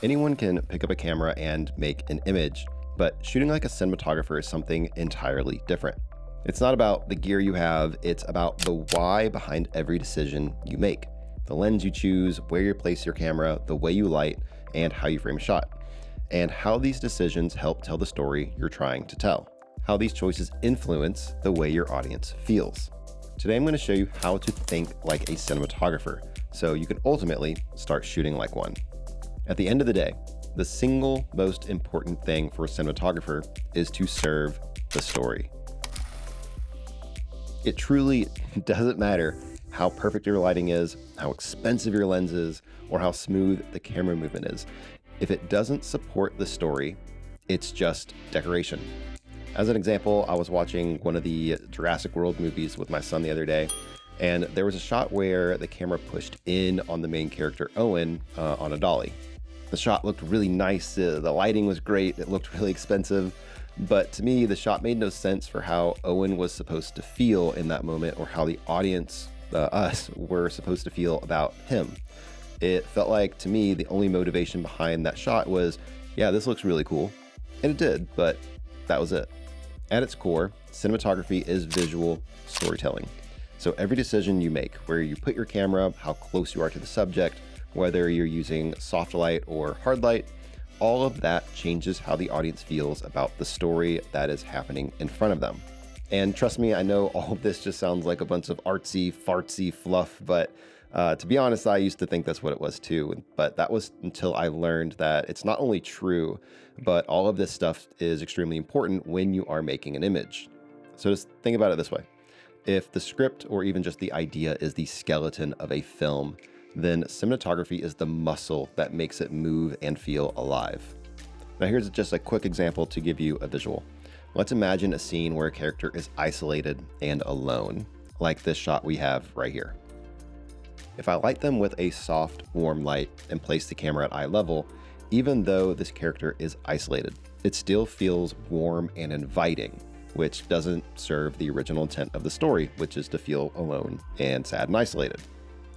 Anyone can pick up a camera and make an image, but shooting like a cinematographer is something entirely different. It's not about the gear you have, it's about the why behind every decision you make. The lens you choose, where you place your camera, the way you light, and how you frame a shot. And how these decisions help tell the story you're trying to tell. How these choices influence the way your audience feels. Today I'm going to show you how to think like a cinematographer, so you can ultimately start shooting like one. At the end of the day, the single most important thing for a cinematographer is to serve the story. It truly doesn't matter how perfect your lighting is, how expensive your lens is, or how smooth the camera movement is. If it doesn't support the story, it's just decoration. As an example, I was watching one of the Jurassic World movies with my son the other day, and there was a shot where the camera pushed in on the main character, Owen, on a dolly. The shot looked really nice, the lighting was great, it looked really expensive, but to me, the shot made no sense for how Owen was supposed to feel in that moment or how the audience, us, were supposed to feel about him. It felt like, to me, the only motivation behind that shot was, yeah, this looks really cool. And it did, but that was it. At its core, cinematography is visual storytelling. So every decision you make, where you put your camera, how close you are to the subject, whether you're using soft light or hard light, all of that changes how the audience feels about the story that is happening in front of them. And trust me, I know all of this just sounds like a bunch of artsy, fartsy fluff, but to be honest, I used to think that's what it was too. But that was until I learned that it's not only true, but all of this stuff is extremely important when you are making an image. So just think about it this way. If the script or even just the idea is the skeleton of a film, then cinematography is the muscle that makes it move and feel alive. Now here's just a quick example to give you a visual. Let's imagine a scene where a character is isolated and alone, like this shot we have right here. If I light them with a soft, warm light and place the camera at eye level, even though this character is isolated, it still feels warm and inviting, which doesn't serve the original intent of the story, which is to feel alone and sad and isolated.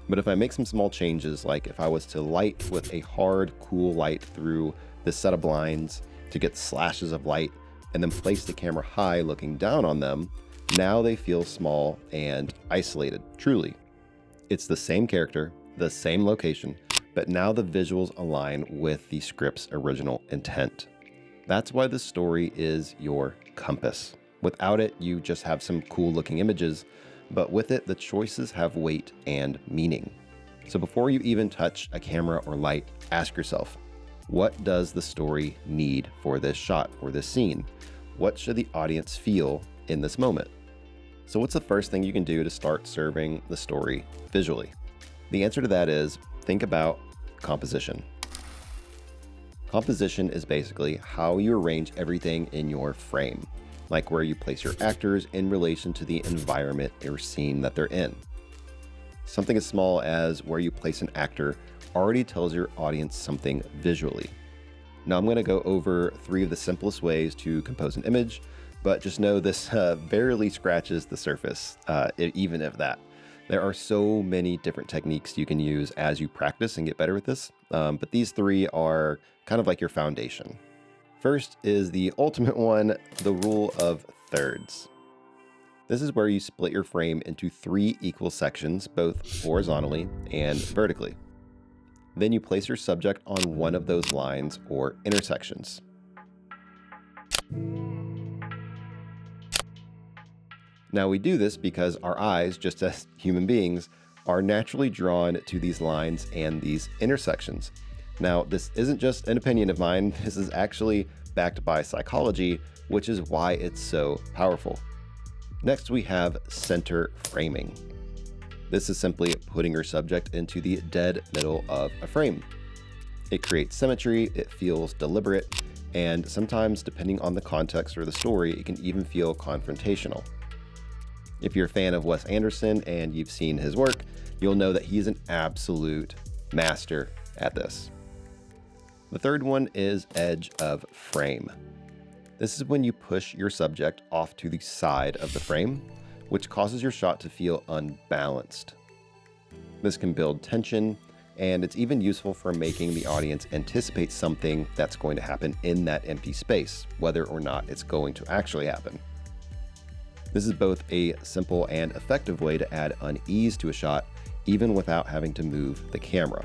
But if I make some small changes, like if I was to light with a hard, cool light through this set of blinds to get slashes of light and then place the camera high looking down on them, now they feel small and isolated, truly. It's the same character, the same location, but now the visuals align with the script's original intent. That's why the story is your compass. Without it, you just have some cool looking images, but with it, the choices have weight and meaning. So before you even touch a camera or light, ask yourself, what does the story need for this shot or this scene? What should the audience feel in this moment? So what's the first thing you can do to start serving the story visually? The answer to that is think about composition. Composition is basically how you arrange everything in your frame, like where you place your actors in relation to the environment or scene that they're in. Something as small as where you place an actor already tells your audience something visually. Now I'm going to go over 3 of the simplest ways to compose an image, but just know this barely scratches the surface, even if that. There are so many different techniques you can use as you practice and get better with this, but these 3 are kind of like your foundation. First is the ultimate one, the rule of thirds. This is where you split your frame into 3 equal sections, both horizontally and vertically. Then you place your subject on one of those lines or intersections. Now we do this because our eyes, just as human beings, are naturally drawn to these lines and these intersections. Now, this isn't just an opinion of mine, this is actually backed by psychology, which is why it's so powerful. Next, we have center framing. This is simply putting your subject into the dead middle of a frame. It creates symmetry, it feels deliberate, and sometimes, depending on the context or the story, it can even feel confrontational. If you're a fan of Wes Anderson and you've seen his work, you'll know that he's an absolute master at this. The third one is edge of frame. This is when you push your subject off to the side of the frame, which causes your shot to feel unbalanced. This can build tension and it's even useful for making the audience anticipate something that's going to happen in that empty space, whether or not it's going to actually happen. This is both a simple and effective way to add unease to a shot, even without having to move the camera.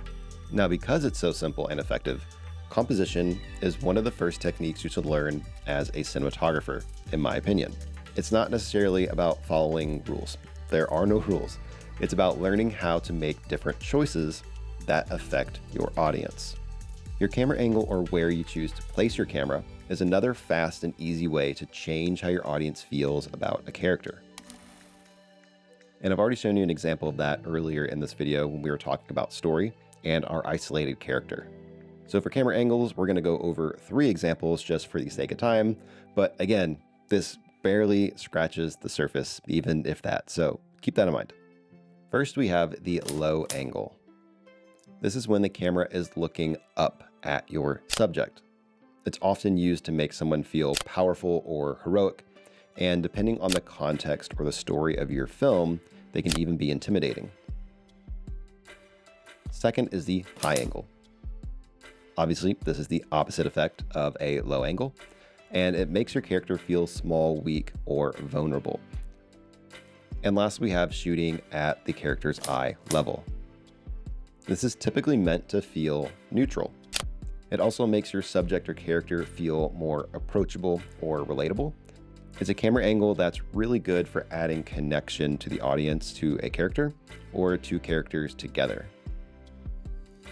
Now, because it's so simple and effective, composition is one of the first techniques you should learn as a cinematographer, in my opinion. It's not necessarily about following rules. There are no rules. It's about learning how to make different choices that affect your audience. Your camera angle, or where you choose to place your camera, is another fast and easy way to change how your audience feels about a character. And I've already shown you an example of that earlier in this video when we were talking about story and our isolated character. So for camera angles, we're going to go over 3 examples just for the sake of time. But again, this barely scratches the surface, even if that. So keep that in mind. First, we have the low angle. This is when the camera is looking up at your subject. It's often used to make someone feel powerful or heroic, and depending on the context or the story of your film, they can even be intimidating. Second is the high angle. Obviously, this is the opposite effect of a low angle, and it makes your character feel small, weak, or vulnerable. And last, we have shooting at the character's eye level. This is typically meant to feel neutral. It also makes your subject or character feel more approachable or relatable. It's a camera angle that's really good for adding connection to the audience to a character or two characters together.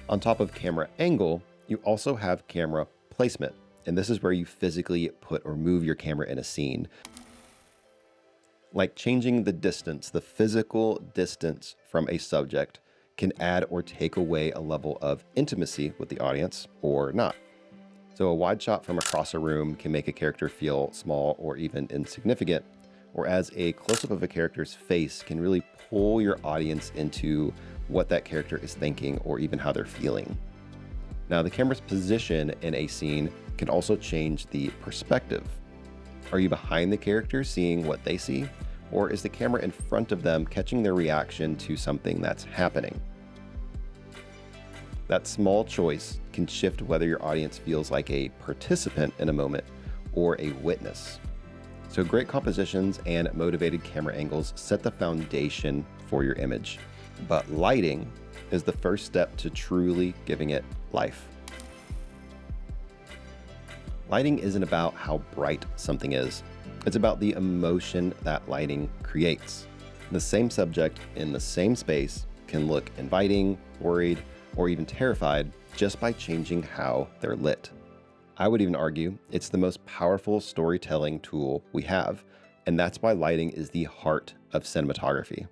On top of camera angle, you also have camera placement, and this is where you physically put or move your camera in a scene. Like changing the distance, the physical distance from a subject can add or take away a level of intimacy with the audience or not. So a wide shot from across a room can make a character feel small or even insignificant, whereas a close-up of a character's face can really pull your audience into what that character is thinking or even how they're feeling. Now, the camera's position in a scene can also change the perspective. Are you behind the character seeing what they see? Or is the camera in front of them catching their reaction to something that's happening? That small choice can shift whether your audience feels like a participant in a moment or a witness. So great compositions and motivated camera angles set the foundation for your image, but lighting is the first step to truly giving it life. Lighting isn't about how bright something is. It's about the emotion that lighting creates. The same subject in the same space can look inviting, worried, or even terrified just by changing how they're lit. I would even argue it's the most powerful storytelling tool we have, and that's why lighting is the heart of cinematography.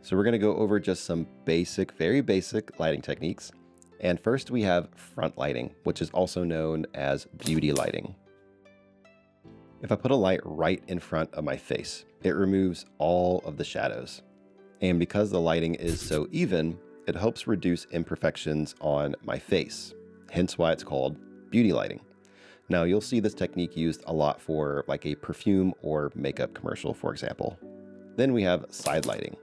So we're going to go over just some basic, very basic lighting techniques. And first we have front lighting, which is also known as beauty lighting. If I put a light right in front of my face, it removes all of the shadows. And because the lighting is so even, it helps reduce imperfections on my face, hence why it's called beauty lighting. Now, you'll see this technique used a lot for like a perfume or makeup commercial, for example. Then we have side lighting.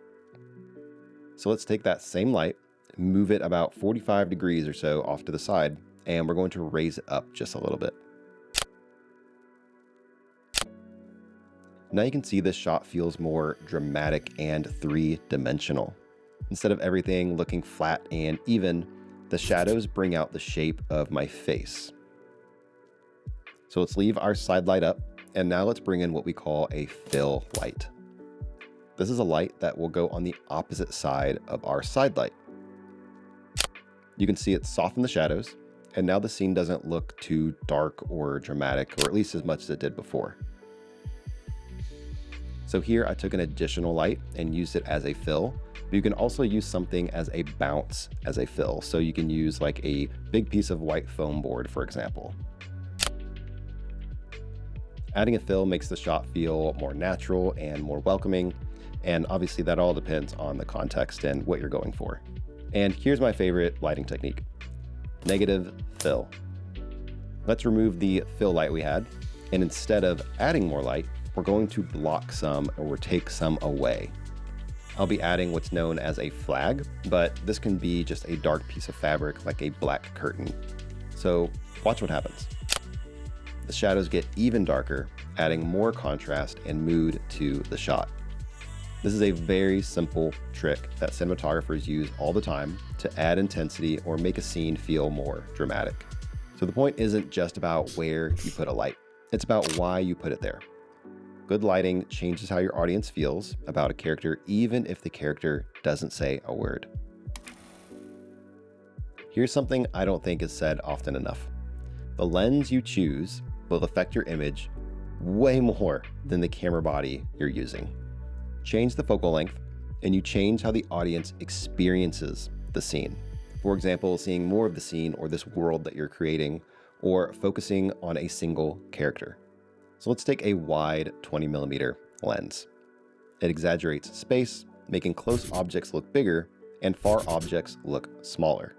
So let's take that same light, move it about 45 degrees or so off to the side, and we're going to raise it up just a little bit. Now you can see this shot feels more dramatic and three-dimensional. Instead of everything looking flat and even, the shadows bring out the shape of my face. So let's leave our side light up, and now let's bring in what we call a fill light. This is a light that will go on the opposite side of our side light. You can see it soften the shadows, and now the scene doesn't look too dark or dramatic, or at least as much as it did before. So here I took an additional light and used it as a fill, but you can also use something as a bounce as a fill. So you can use like a big piece of white foam board, for example. Adding a fill makes the shot feel more natural and more welcoming. And obviously that all depends on the context and what you're going for. And here's my favorite lighting technique: negative fill. Let's remove the fill light we had, and instead of adding more light, we're going to block some or take some away. I'll be adding what's known as a flag, but this can be just a dark piece of fabric like a black curtain. So watch what happens. The shadows get even darker, adding more contrast and mood to the shot. This is a very simple trick that cinematographers use all the time to add intensity or make a scene feel more dramatic. So the point isn't just about where you put a light, it's about why you put it there. Good lighting changes how your audience feels about a character, even if the character doesn't say a word. Here's something I don't think is said often enough. The lens you choose will affect your image way more than the camera body you're using. Change the focal length, and you change how the audience experiences the scene. For example, seeing more of the scene or this world that you're creating, or focusing on a single character. So let's take a wide 20mm lens. It exaggerates space, making close objects look bigger and far objects look smaller.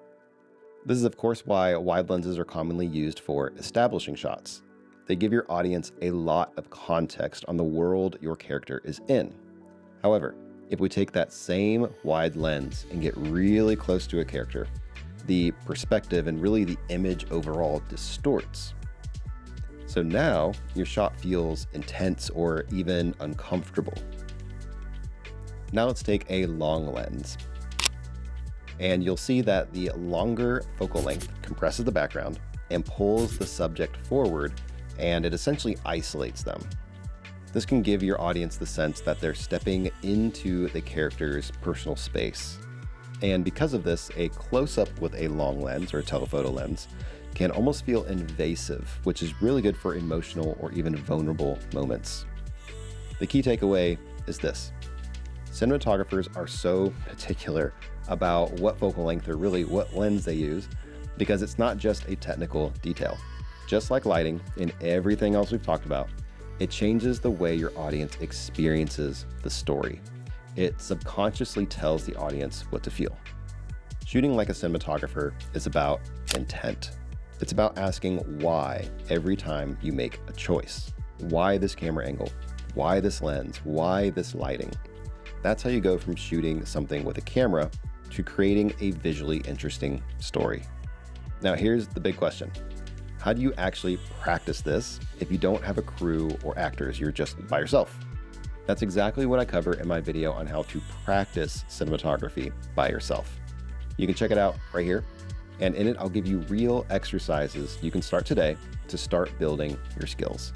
This is of course why wide lenses are commonly used for establishing shots. They give your audience a lot of context on the world your character is in. However, if we take that same wide lens and get really close to a character, the perspective and really the image overall distorts. So now your shot feels intense or even uncomfortable. Now let's take a long lens. And you'll see that the longer focal length compresses the background and pulls the subject forward, and it essentially isolates them. This can give your audience the sense that they're stepping into the character's personal space. And because of this, a close-up with a long lens or a telephoto lens can almost feel invasive, which is really good for emotional or even vulnerable moments. The key takeaway is this. Cinematographers are so particular about what focal length or really what lens they use because it's not just a technical detail. Just like lighting and everything else we've talked about, it changes the way your audience experiences the story. It subconsciously tells the audience what to feel. Shooting like a cinematographer is about intent. It's about asking why every time you make a choice. Why this camera angle? Why this lens? Why this lighting? That's how you go from shooting something with a camera to creating a visually interesting story. Now here's the big question. How do you actually practice this if you don't have a crew or actors, you're just by yourself? That's exactly what I cover in my video on how to practice cinematography by yourself. You can check it out right here. And in it, I'll give you real exercises you can start today to start building your skills.